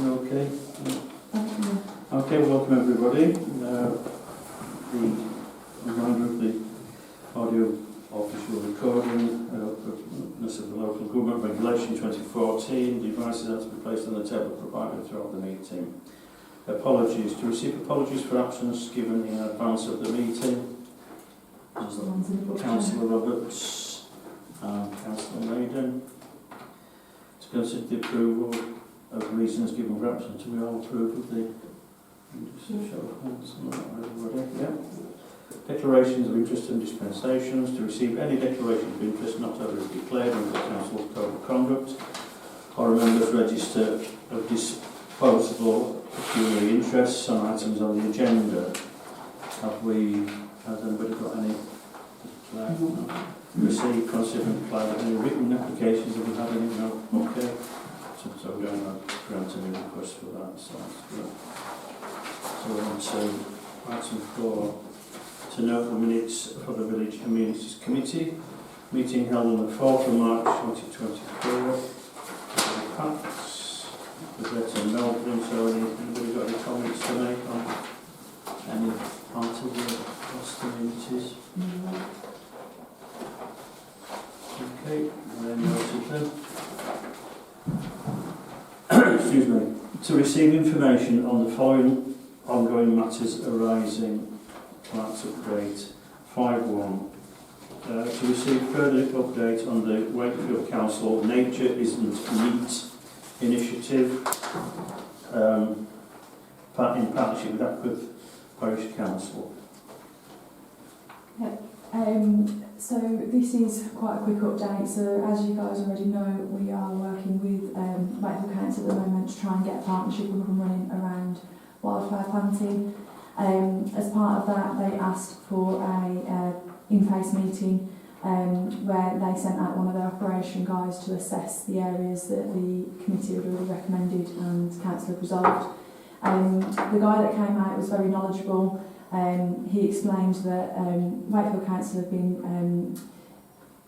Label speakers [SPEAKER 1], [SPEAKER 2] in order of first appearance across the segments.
[SPEAKER 1] Everything okay?
[SPEAKER 2] Yeah.
[SPEAKER 1] Okay, welcome everybody. The reminder of the audio official recording of the local government regulation 2014 devices that to be placed on the table provided throughout the meeting. Apologies. To receive apologies for absence given in advance of the meeting. Councillor Roberts and Councillor Maiden. To consider the approval of reasons given for absence, we all approve of the show of hands on that, everybody? Yeah. Declarations of interest and dispensations. To receive any declaration of interest not already declared under the Council's Code of Conduct or a member's register of disposable pecuniary interests on items on the agenda. Has anybody got any? No. Receive, consider and apply any written applications. Have we had any? No? Okay. So we don't have grant any requests for that, so that's good. So we're on to item 4, to note the minutes for the Village Amenities Committee, meeting held on the 4th of March 2024. Facts, we've read some Melbourne, so anybody got any comments to make on any part of the past amenities? Okay, then noted them. Excuse me. To receive information on the following ongoing matters arising, Clerk's update 5.1. To receive further update on the Wakefield Council Nature Isn't Neat initiative in partnership with Ackworth Parish Council.
[SPEAKER 2] So this is quite a quick update. So as you guys already know, we are working with Wakefield Council at the moment to try and get a partnership up and running around wildfire planting. As part of that, they asked for a in-face meeting where they sent out one of their operation guys to assess the areas that the committee had already recommended and council had resolved. The guy that came out was very knowledgeable. He explained that Wakefield Council have been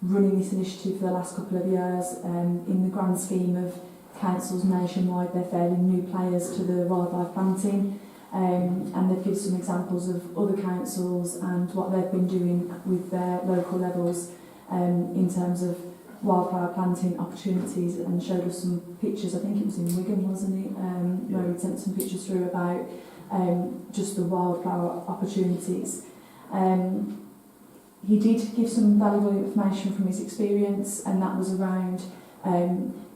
[SPEAKER 2] running this initiative for the last couple of years. In the grand scheme of councils nationwide, they're fairly new players to the wildlife planting, and they've given some examples of other councils and what they've been doing with their local levels in terms of wildfire planting opportunities, and showed us some pictures. I think it was in Wigan, wasn't it? Where he sent some pictures through about just the wildflower opportunities. He did give some valuable information from his experience, and that was around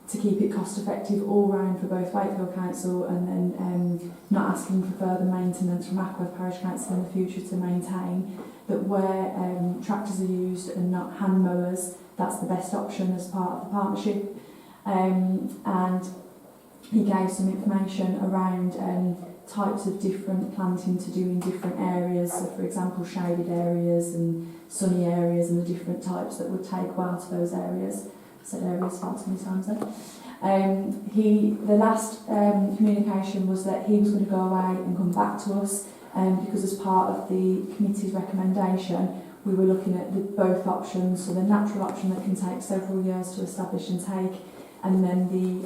[SPEAKER 2] to keep it cost effective all round for both Wakefield Council, and then not asking for further maintenance from Ackworth Parish Council in the future to maintain, that where tractors are used and not hand mowers, that's the best option as part of the partnership. And he gave some information around types of different planting to do in different areas, so for example shaded areas and sunny areas, and the different types that would take well to those areas. Said areas far too many times then. The last communication was that he was going to go away and come back to us, because as part of the committee's recommendation we were looking at both options, so the natural option that can take several years to establish and take, and then the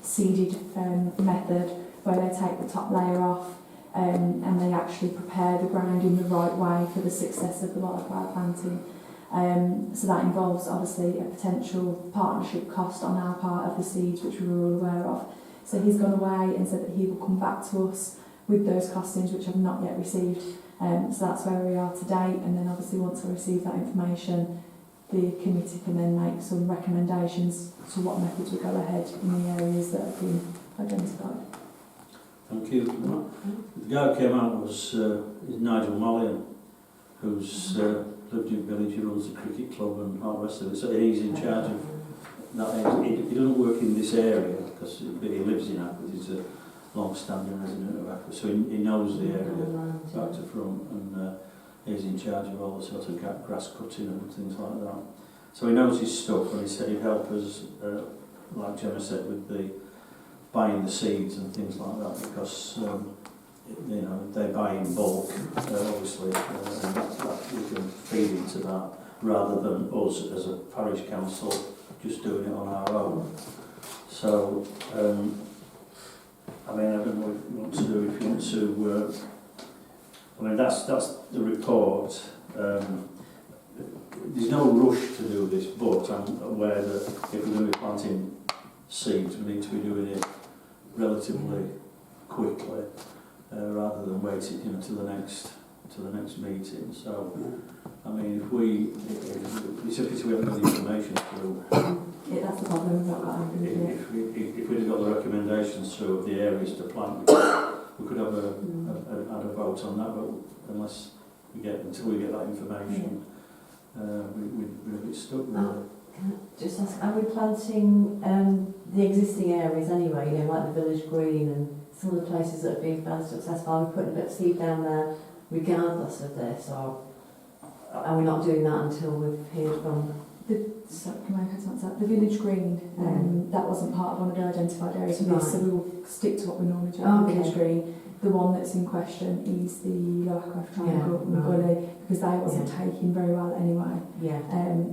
[SPEAKER 2] seeded method where they take the top layer off and they actually prepare the ground in the right way for the success of the wildfire planting. So that involves obviously a potential partnership cost on our part of the seeds, which we were all aware of. So he's gone away and said that he will come back to us with those costings, which I've not yet received. So that's where we are today, and then obviously once I receive that information, the committee can then make some recommendations to what methods we go ahead in the areas that have been identified.
[SPEAKER 1] Thank you. The guy who came out was is Nigel Mollian, who's lived in Village. He runs the cricket club and all the rest of it. So he's in charge of that area. He doesn't work in this area because he lives in Ackworth. He's a long-standing resident of Ackworth, so he knows the area back to front, and he's in charge of all the sort of grass cutting and things like that. So he knows his stuff, and he said he'd help us, like Gemma said, with the buying the seeds and things like that, because they buy in bulk, obviously, and that we can feed into that rather than us as a parish council just doing it on our own. So I mean, I don't know what you want to do, if you want to, I mean, that's the report. There's no rush to do this, but I'm aware that if we're going to be planting seeds, we need to be doing it relatively quickly, rather than waiting, you know, to the next meeting. So, I mean, it's a pity we haven't got the information through.
[SPEAKER 2] Yeah, that's the problem. We've not got anything yet.
[SPEAKER 1] If we'd have got the recommendations through of the areas to plant, we could have had a vote on that, but until we get that information, we're a bit stuck really.
[SPEAKER 3] Just ask, are we planting the existing areas anyway, you know, like the village green and some of the places that have been found successful? Are we putting a bit of seed down there regardless of this, or are we not doing that until we've heard from
[SPEAKER 2] The village green, that wasn't part of one of the identified areas for this, so we will stick to what we normally do. The village green. The one that's in question is the Low Ackworth Triangle and Gully, because they wasn't taken very well anyway.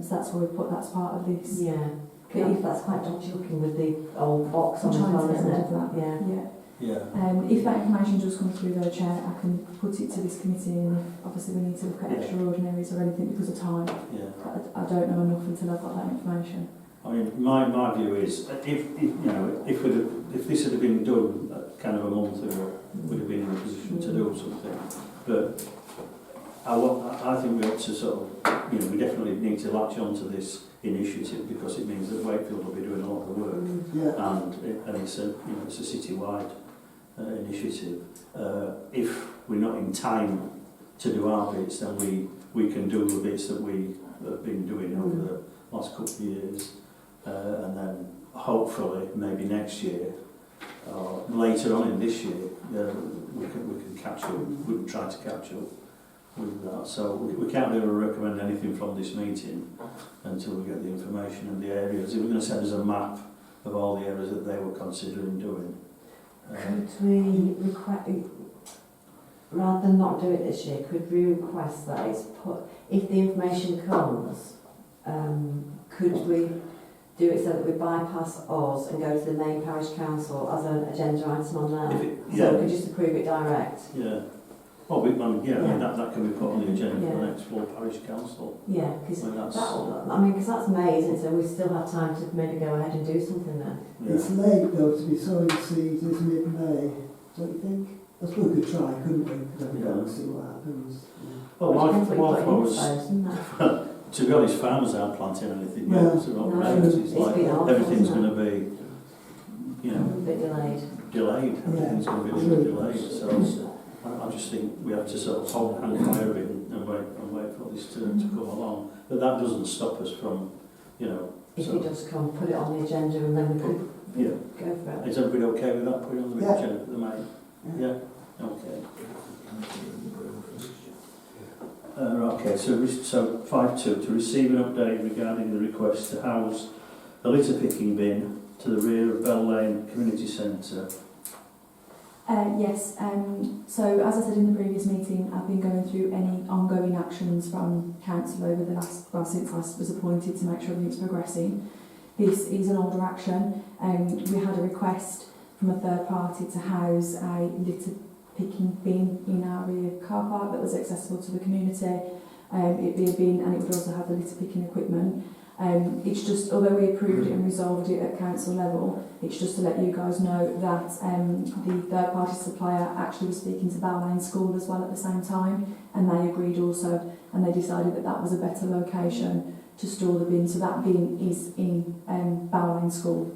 [SPEAKER 2] So that's why we put that's part of this.
[SPEAKER 3] But if that's quite dodgy looking with the old box on the
[SPEAKER 2] trying
[SPEAKER 3] front,
[SPEAKER 2] to get
[SPEAKER 3] isn't
[SPEAKER 2] rid
[SPEAKER 3] it?
[SPEAKER 2] of that. If that information does come through though, Chair, I can put it to this committee, and if obviously we need to look at extraordinaries or anything because of time. I don't know enough until I've got that information.
[SPEAKER 1] I memean, my view is, if this had been done kind of a month ago, we'd have been in a position to do something. But I think we ought to sort of, we definitely need to latch on to this initiative, because it means that Wakefield will be doing a lot of the work, and it's a citywide initiative. If we're not in time to do our bits, then we can do the bits that we have been doing over the last couple of years, and then hopefully maybe next year or later on in this year we can catch up. We can try to catch up with that. So we can't really recommend anything from this meeting until we get the information and the areas. They were going to send us a map of all the areas that they were considering doing.
[SPEAKER 3] Could we request, rather than not do it this year, could we request that it's put, if the information comes, could we do it so that we bypass us and go to the main parish council as an agenda item on there? So we could just approve it direct?
[SPEAKER 1] Well, that can be put on the agenda for the next floor parish council.
[SPEAKER 3] Because because that's May, isn't it? So we still have time to maybe go ahead and do something then.
[SPEAKER 4] It's late though to be sowing seeds, isn't it, May? Don't you think? That's what we could try, couldn't we? Because we don't see what happens.
[SPEAKER 1] Well, to be honest, farmers aren't planting anything yet. It's like everything's going to be,
[SPEAKER 3] a bit delayed.
[SPEAKER 1] Everything's going to be a little delayed. So I just think we have to sort of hang fire it and wait for this to come along. But that doesn't stop us from,
[SPEAKER 3] If it does come, put it on the agenda and then we could go for it.
[SPEAKER 1] Is everybody okay with that? Put it on the agenda for the May? Yeah? Okay. Okay, so 5.2, to receive an update regarding the request to house a litter picking bin to the rear of Bell Lane Community Centre.
[SPEAKER 2] Yes, so as I said in the previous meeting, I've been going through any ongoing actions from council over the since I was appointed, to make sure everything's progressing. This is an older action. We had a request from a third party to house a litter picking bin in our rear car park that was accessible to the community. It'd be a bin, and it would also have the litter picking equipment. It's just, although we approved it and resolved it at council level, it's just to let you guys know that the third party supplier actually was speaking to Bell Lane School as well at the same time, and they agreed also, and they decided that that was a better location to store the bin. So that bin is in Bell Lane School.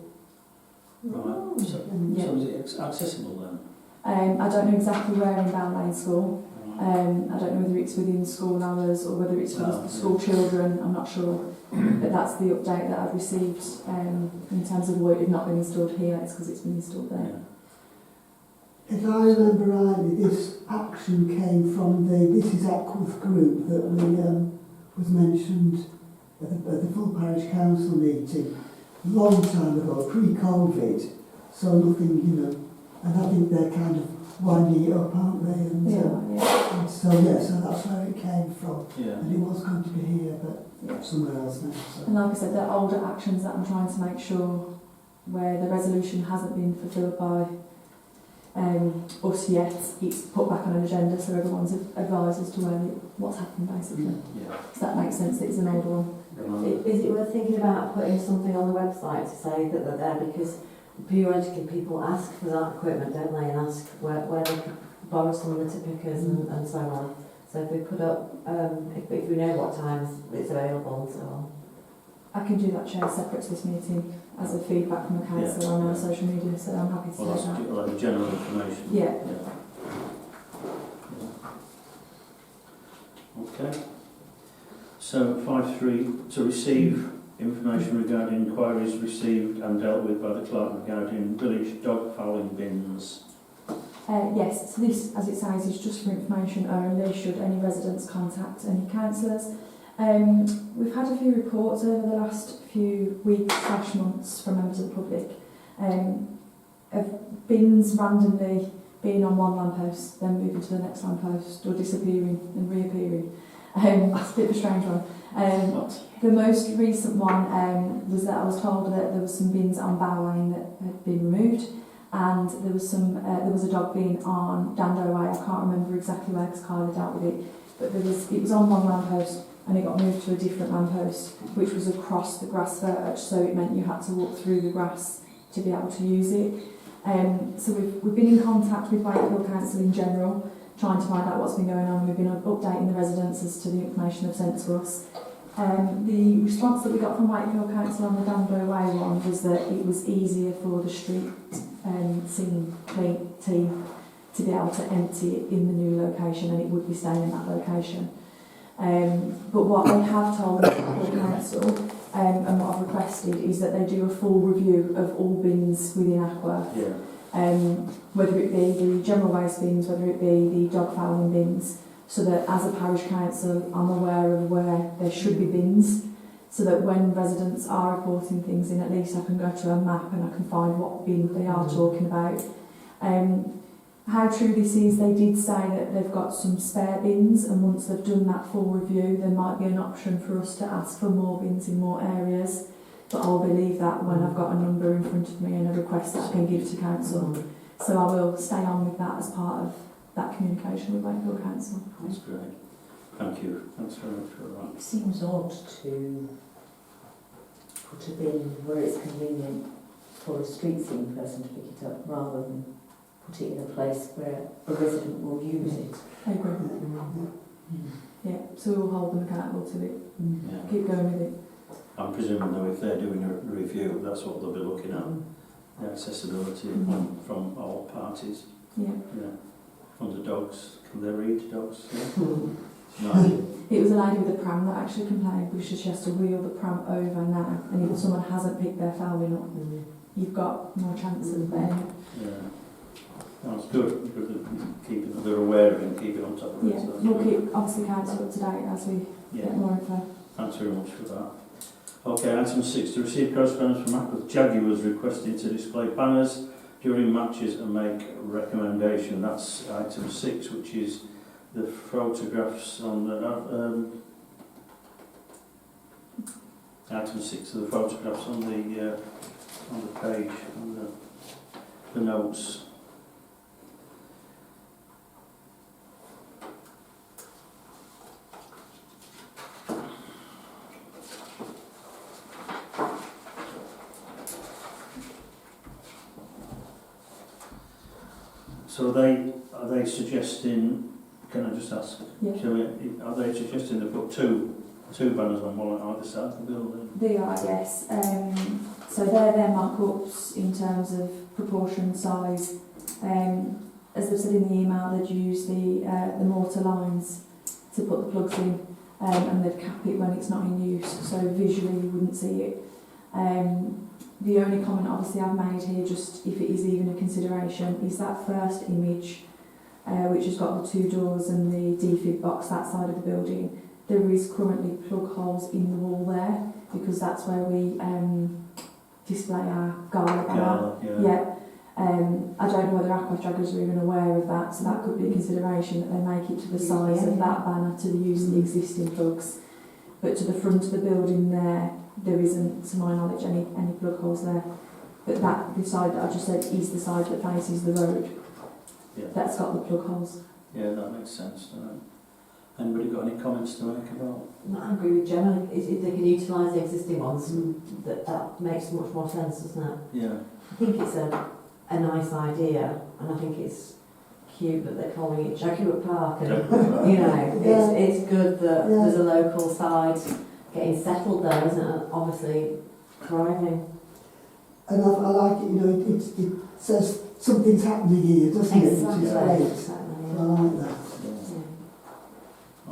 [SPEAKER 1] Right. So is it accessible then?
[SPEAKER 2] I don't know exactly where in Bell Lane School. I don't know whether it's within school hours or whether it's for the school children. I'm not sure. But that's the update that I've received in terms of why it had not been installed here. It's because it's been installed there.
[SPEAKER 4] If I remember rightly, this action came from this is Ackworth group that was mentioned at the full parish council meeting a long time ago, pre-COVID. So nothing, and I think they're kind of winding it up, aren't they? And, and so that's where it came from. And it was going to be here, but somewhere else now. So.
[SPEAKER 2] And like I said, they're older actions that I'm trying to make sure where the resolution hasn't been fulfilled by us yet. It's put back on an agenda so everyone's advised as to what's happened basically.
[SPEAKER 1] Yeah.
[SPEAKER 2] Does that make sense that it's an older one?
[SPEAKER 3] Is it worth thinking about putting something on the website to say that they're there? Because periodically people ask for that equipment, don't they, and ask where they could borrow some of the tip pickers and so on. So if we put up, if we know what times it's available and so on.
[SPEAKER 2] I can do that, Chair, separate to this meeting as a feedback from the council on our social media, so I'm happy to
[SPEAKER 1] Well,
[SPEAKER 2] do
[SPEAKER 1] that's
[SPEAKER 2] that.
[SPEAKER 1] like general information.
[SPEAKER 2] Yeah.
[SPEAKER 1] Okay. So 5.3, to receive information regarding inquiries received and dealt with by the clerk regarding village dog fouling bins.
[SPEAKER 2] Yes, so this, as it says, is just for information only, should any residents contact any councillors. We've had a few reports over the last few weeks/months from members of the public of bins randomly being on one lamppost, then moving to the next lamppost, or disappearing and reappearing. It's a bit of a strange one. The most recent one was that I was told that there was some bins on Bow Lane that had been removed, and there was a dog bin on Dando Way. I can't remember exactly where because Kyla dealt with it, but it was on one lamppost and it got moved to a different lamppost, which was across the grass verge, so it meant you had to walk through the grass to be able to use it. So we've been in contact with Wakefield Council in general, trying to find out what's been going on. We've been updating the residents as to the information they've sent to us. The response that we got from Wakefield Council on the Danbury Way one was that it was easier for the street scene team to be able to empty it in the new location, and it would be staying in that location. But what they have told the council and what I've requested is that they do a full review of all bins within Ackworth.
[SPEAKER 1] Yeah.
[SPEAKER 2] Whether it be the general waste bins, whether it be the dog fouling bins, so that as a parish council I'm aware of where there should be bins, so that when residents are reporting things in, at least I can go to a map and I can find what bin they are talking about. How true this is, they did say that they've got some spare bins, and once they've done that full review there might be an option for us to ask for more bins in more areas, but I'll believe that when I've got a number in front of me and a request that I can give to council. So I will stay on with that as part of that communication with Wakefield Council.
[SPEAKER 1] That's great. Thank you. Thanks very much for that.
[SPEAKER 5] It seems odd to put a bin where it's convenient for a street scene person to pick it up rather than put it in a place where a resident will use it.
[SPEAKER 2] I agree. Yeah, so we'll hold them accountable to it.
[SPEAKER 1] Yeah.
[SPEAKER 2] Keep going with it.
[SPEAKER 1] I'm presuming though if they're doing a review, that's what they'll be looking at. The accessibility from all parties.
[SPEAKER 2] Yeah.
[SPEAKER 1] Yeah. From the dogs. Can they read dogs? Yeah. No.
[SPEAKER 2] It was a lady with a pram that actually complained because she has to wheel the pram over now, and if someone hasn't picked their fouling up, you've got more chance of them.
[SPEAKER 1] Yeah. That's good. Good that keeping they're aware of it and keeping on top of it.
[SPEAKER 2] Yeah,
[SPEAKER 1] So that's
[SPEAKER 2] we'll
[SPEAKER 1] good.
[SPEAKER 2] keep obviously council up to date as we get more info.
[SPEAKER 1] Thanks very much for that. Okay, item 6, to receive correspondence from Ackworth Jaguars requesting to display banners during matches and make recommendation. That's item 6, which is the photographs on the item 6 of the photographs on the page, on the notes. So are they suggesting, can I just ask,
[SPEAKER 2] Yeah.
[SPEAKER 1] are they suggesting they put two banners on one on either side of the building?
[SPEAKER 2] They are, yes. So they're their mock-ups in terms of proportion, size. As they've said in the email, they'd use the mortar lines to put the plugs in, and they'd cap it when it's not in use, so visually you wouldn't see it. The only comment obviously I've made here, just if it is even a consideration, is that first image, which has got the 2 doors and the defib box that side of the building. There is currently plug holes in the wall there, because that's where we display our gala banner. Yeah. I don't know whether Ackworth Jaguars are even aware of that, so that could be a consideration that they make it to the size of that banner to the use of the existing plugs. But to the front of the building there isn't, to my knowledge, any plug holes there. But the side that I just said is the side that faces the road.
[SPEAKER 1] Yeah.
[SPEAKER 2] that's got the plug holes.
[SPEAKER 1] Yeah, that makes sense. Anybody got any comments to make about?
[SPEAKER 3] I agree with Gemma. If they can utilise the existing ones, that makes much more sense, doesn't it?
[SPEAKER 1] Yeah.
[SPEAKER 3] I think it's a nice idea, and I think it's cute that they're calling it Jaguar Park, and you know, it's good that there's a local side getting settled there, isn't it? Obviously, thriving.
[SPEAKER 4] And I like it, you know, it says something's happening here, doesn't it? Which is great.
[SPEAKER 3] Exactly.
[SPEAKER 4] I like that.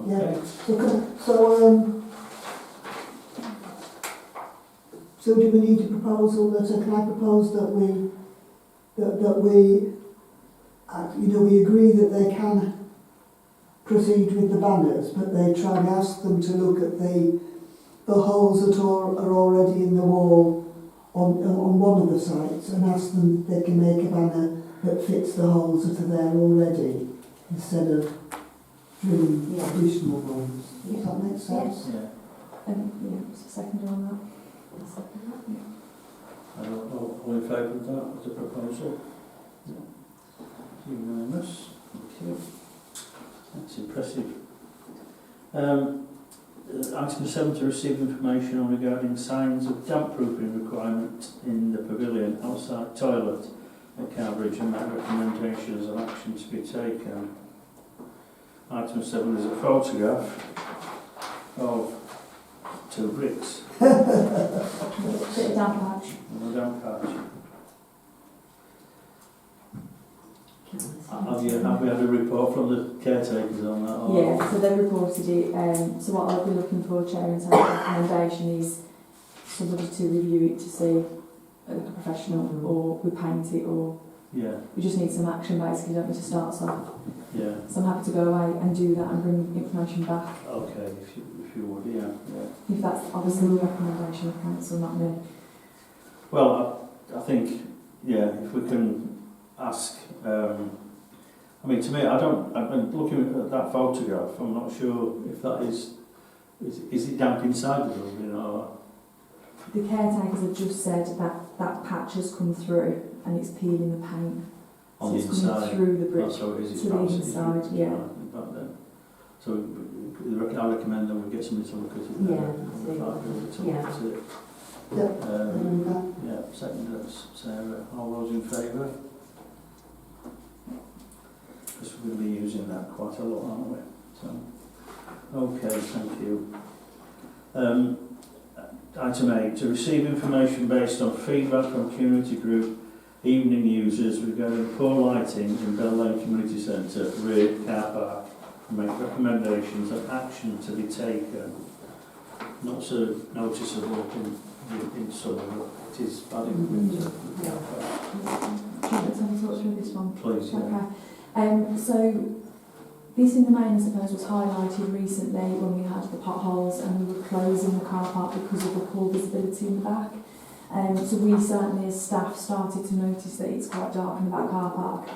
[SPEAKER 1] Yeah. Okay.
[SPEAKER 4] So do we need a proposal can I propose that we we agree that they can proceed with the banners, but they try and ask them to look at the holes that are already in the wall on one of the sites, and ask them if they can make a banner that fits the holes that are there already, instead of drilling additional ones. Does that make sense?
[SPEAKER 1] Yeah.
[SPEAKER 2] What's the second on that?
[SPEAKER 1] All in favour of that as a proposal? Yeah. Unanimous. Thank you. That's impressive. Item 7, to receive information on regarding signs of damp proofing requirement in the pavilion outside toilet at Cambridge and make recommendations of action to be taken. Item 7 is a photograph of 2 bricks.
[SPEAKER 2] Bit of damp patch.
[SPEAKER 1] And a damp patch. Have we had a report from the caretakers on that? Or?
[SPEAKER 2] Yeah, so they've reported it. So what I'll be looking for, Chair, in terms of recommendation is somebody to review it to see, like a professional, or we paint it, or we just need some action basically, don't we, to start us off.
[SPEAKER 1] Yeah.
[SPEAKER 2] So I'm happy to go away and do that and bring information back.
[SPEAKER 1] Okay, if you would, yeah.
[SPEAKER 2] If that's obviously the recommendation of council, not me.
[SPEAKER 1] Well, I think, if we can ask, I mean, to me, I've been looking at that photograph, I'm not sure if that is it damp inside the building or?
[SPEAKER 2] The caretakers have just said that patch has come through and it's peeling the paint.
[SPEAKER 1] On
[SPEAKER 2] so
[SPEAKER 1] the
[SPEAKER 2] it's
[SPEAKER 1] inside?
[SPEAKER 2] coming through the brick
[SPEAKER 1] So it is,
[SPEAKER 2] to the inside, yeah.
[SPEAKER 1] Back then. So I recommend that we get somebody to look at it. Second, Sarah. All those in favour? Because we'll be using that quite a lot, aren't we? So, okay, thank you. Item 8, to receive information based on feedback from community group evening users regarding poor lighting in Bell Lane Community Centre, rear car park, and make recommendations and action to be taken. Not so noticeable in summer, but it is bad in winter.
[SPEAKER 2] Do you want to talk through this one?
[SPEAKER 1] Please, yeah.
[SPEAKER 2] Okay. So this in the main, I suppose, was highlighted recently when we had the potholes and we were closing the car park because of the poor visibility in the back. So we certainly as staff started to notice that it's quite dark in the back car park.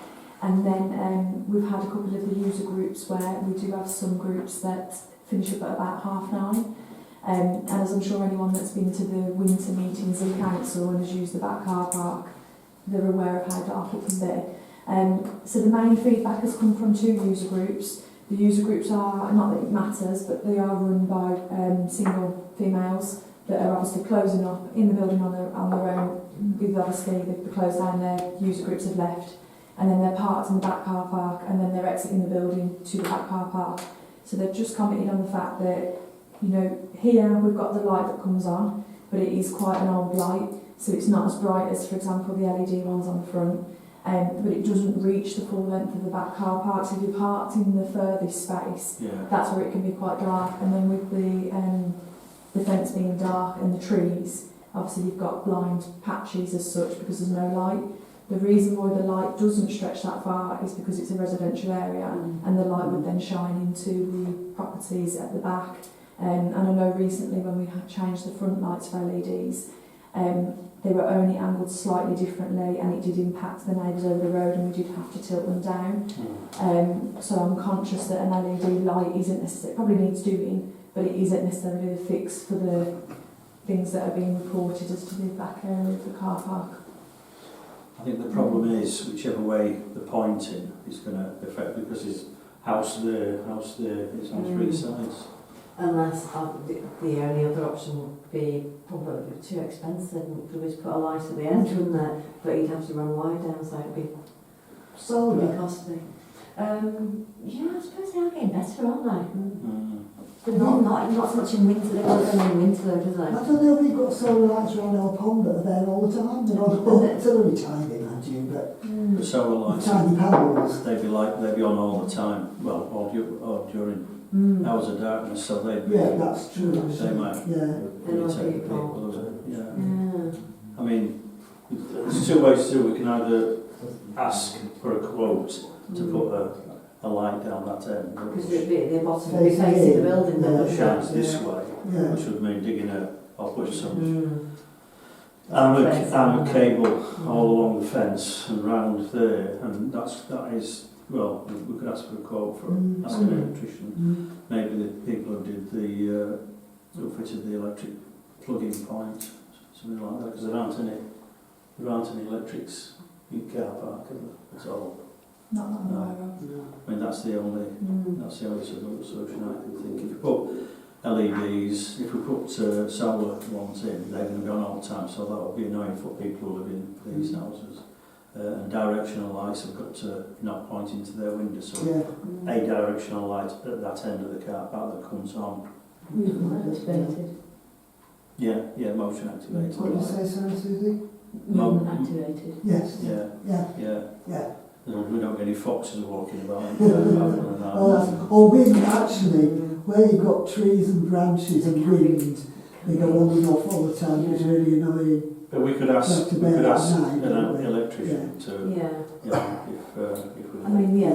[SPEAKER 2] And then we've had a couple of the user groups where we do have some groups that finish up at about 9:30. And as I'm sure anyone that's been to the winter meetings of council and has used the back car park, they're aware of how dark it can be. So the main feedback has come from 2 user groups. The user groups are, not that it matters, but they are run by single females that are obviously closing up in the building on their own. With obviously they've closed down, their user groups have left, and then they're parked in the back car park, and then they're exiting the building to the back car park. So they've just commented on the fact that, you know, here we've got the light that comes on, but it is quite an old light, so it's not as bright as, for example, the LED ones on the front. But it doesn't reach the full length of the back car park, so if you're parked in the furthest space, that's where it can be quite dark. And then with the fence being dark and the trees, obviously you've got blind patches as such because there's no light. The reason why the light doesn't stretch that far is because it's a residential area, and the light would then shine into the properties at the back. And I know recently when we had changed the front lights for LEDs, they were only angled slightly differently, and it did impact the neighbours over the road, and we did have to tilt them down. So I'm conscious that an LED light isn't necessarily, probably needs doing, but it isn't necessarily the fix for the things that are being reported as to the back area of the car park.
[SPEAKER 1] I I think the problem is, whichever way the pointing is going to affect, because it's house there, it's on three sides.
[SPEAKER 3] Unless the only other option would be probably too expensive, and could always put a light at the end, wouldn't there? But you'd have to run wire down, so it'd be
[SPEAKER 4] Solar.
[SPEAKER 3] costly. Yeah, I suppose they are getting better, aren't they?
[SPEAKER 1] Mm.
[SPEAKER 3] But not so much in winter, they're not going in winter, do
[SPEAKER 4] I
[SPEAKER 3] they?
[SPEAKER 4] don't know if you've got solar lights around El Pond that are there all the time. They're not all very tiny, mind you, but
[SPEAKER 1] The solar lights,
[SPEAKER 4] tiny panels.
[SPEAKER 1] they'd be on all the time, well, or during hours of darkness, so they'd be,
[SPEAKER 4] Yeah, that's true.
[SPEAKER 1] they might
[SPEAKER 4] Yeah.
[SPEAKER 1] irritate people, yeah. I mean, there's two ways to do it. We can either ask for a quote to put a light down that end,
[SPEAKER 3] Because
[SPEAKER 1] which
[SPEAKER 3] it'd be at the bottom, it'd be facing the building, then, wouldn't it?
[SPEAKER 1] shines this way,
[SPEAKER 4] Yeah.
[SPEAKER 1] which would mean digging or putting some
[SPEAKER 3] Mm.
[SPEAKER 1] armour cable all along the fence and round there, and that is, well, we could ask for a quote for ask an electrician. Maybe the people who did who fitted the electric plug-in point, something like that, because there aren't any electrics in car park at all.
[SPEAKER 2] Not that I'm aware of.
[SPEAKER 1] I mean, that's the only solution I can think. If you put LEDs, if we put solar ones in, they're going to be on all the time, so that will be annoying for people who live in these houses. And directional lights have got to not point into their windows, so
[SPEAKER 4] Yeah.
[SPEAKER 1] a directional light at that end of the car park that comes on.
[SPEAKER 5] Activated.
[SPEAKER 1] Yeah, motion activated.
[SPEAKER 4] What did you say, sorry, Susie?
[SPEAKER 5] Movement activated.
[SPEAKER 4] Yes.
[SPEAKER 1] Yeah,
[SPEAKER 4] Yeah.
[SPEAKER 1] yeah. We don't get any foxes walking about.
[SPEAKER 4] Or wind, actually, where you've got trees and branches and wind, they go on and off all the time, which is really annoying.
[SPEAKER 1] But we could ask
[SPEAKER 4] Back to bed at night,
[SPEAKER 1] an
[SPEAKER 4] don't we?
[SPEAKER 1] electrician to,
[SPEAKER 3] Yeah.
[SPEAKER 1] if we
[SPEAKER 3] I mean, yeah,